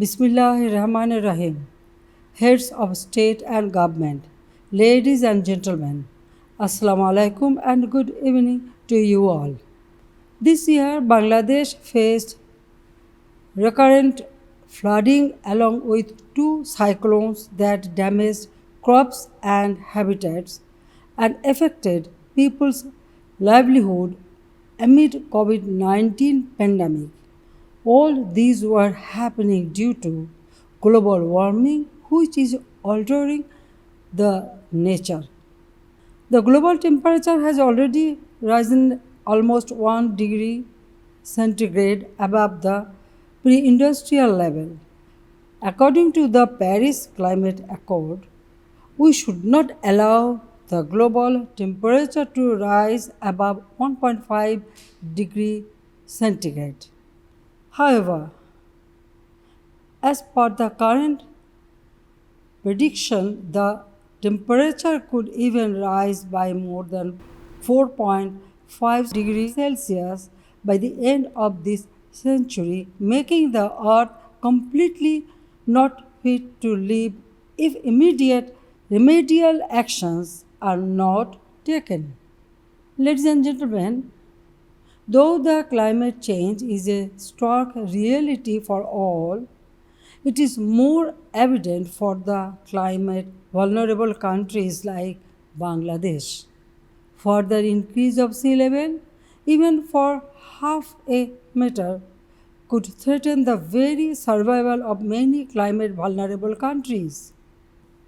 Bismillahirrahmanirrahim. Heads of state and government, ladies and gentlemen, Assalamu alaikum and good evening to you all. This year, Bangladesh faced recurrent flooding along with two cyclones that damaged crops and habitats and affected people's livelihood amid COVID-19 pandemic. All these were happening due to global warming, which is altering the nature. The global temperature has already risen almost 1 degree centigrade above the pre industrial level. According to the Paris Climate Accord, we should not allow the global temperature to rise above 1.5 degree centigrade. However, as per the current prediction, the temperature could even rise by more than 4.5 degrees Celsius by the end of this century, making the Earth completely not fit to live if immediate remedial actions are not taken. Ladies and gentlemen, though the climate change is a stark reality for all, it is more evident for the climate vulnerable countries like Bangladesh. Further increase of sea level, even for half a meter, could threaten the very survival of many climate vulnerable countries.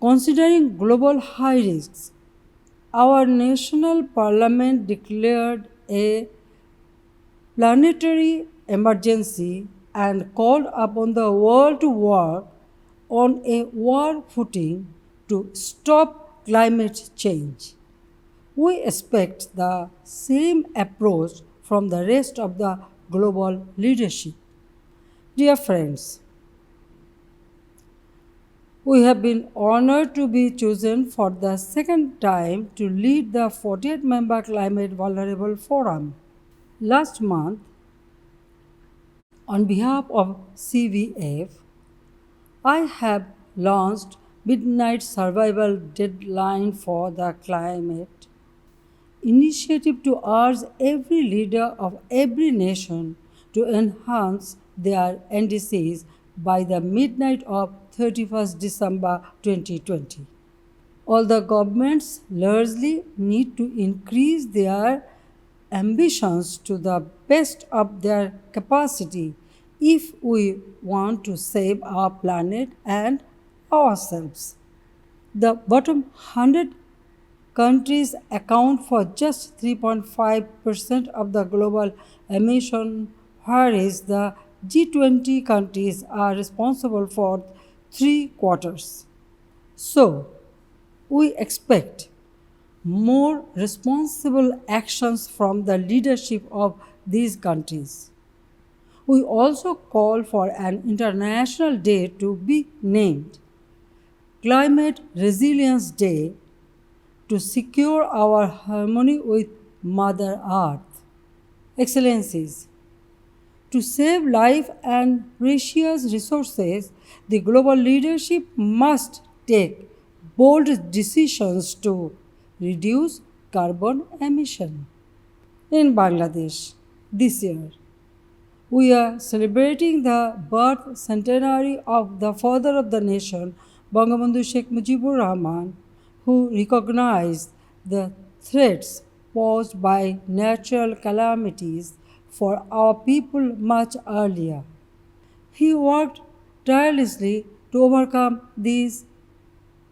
Considering global high risks, our national parliament declared a planetary emergency and called upon the world to work on a war footing to stop climate change. We expect the same approach from the rest of the global leadership. Dear friends, we have been honored to be chosen for the second time to lead the 48 member Climate Vulnerable Forum. Last month, on behalf of CVF, I have launched Midnight Survival Deadline for the Climate initiative to urge every leader of every nation to enhance their NDCs by the midnight of 31st December 2020. All the governments largely need to increase their ambitions to the best of their capacity if we want to save our planet and ourselves. The bottom 100 countries account for just 3.5% of the global emission, whereas the G20 countries are responsible for three quarters. So, we expect more responsible actions from the leadership of these countries. We also call for an international day to be named Climate Resilience Day to secure our harmony with Mother Earth. Excellencies, to save life and precious resources, the global leadership must take bold decisions to reduce carbon emission. In Bangladesh, this year, we are celebrating the birth centenary of the father of the nation, Bangabandhu Sheikh Mujibur Rahman, who recognized the threats posed by natural calamities for our people much earlier. He worked tirelessly to overcome these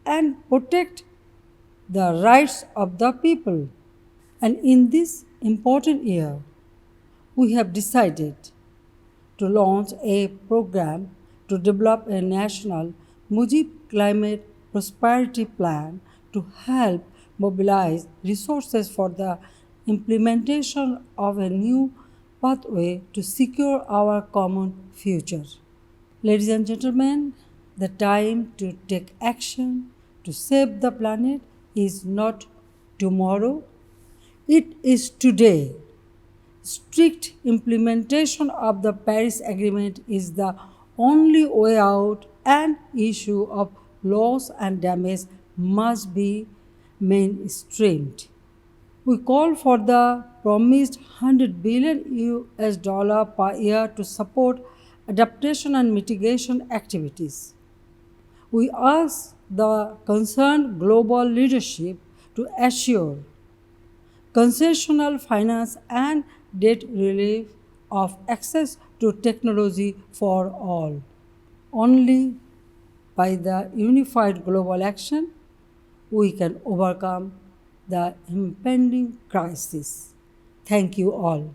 and protect the rights of the people. And in this important year, we have decided to launch a program to develop a national Mujib Climate Prosperity Plan to help mobilize resources for the implementation of a new pathway to secure our common future. Ladies and gentlemen, the time to take action to save the planet is not tomorrow, it is today. Strict implementation of the Paris Agreement is the only way out and issue of loss and damage must be mainstreamed. We call for the promised 100 billion US dollar per year to support adaptation and mitigation activities. We ask the concerned global leadership to assure concessional finance and debt relief of access to technology for all. Only by the unified global action we can overcome the impending crisis. Thank you all.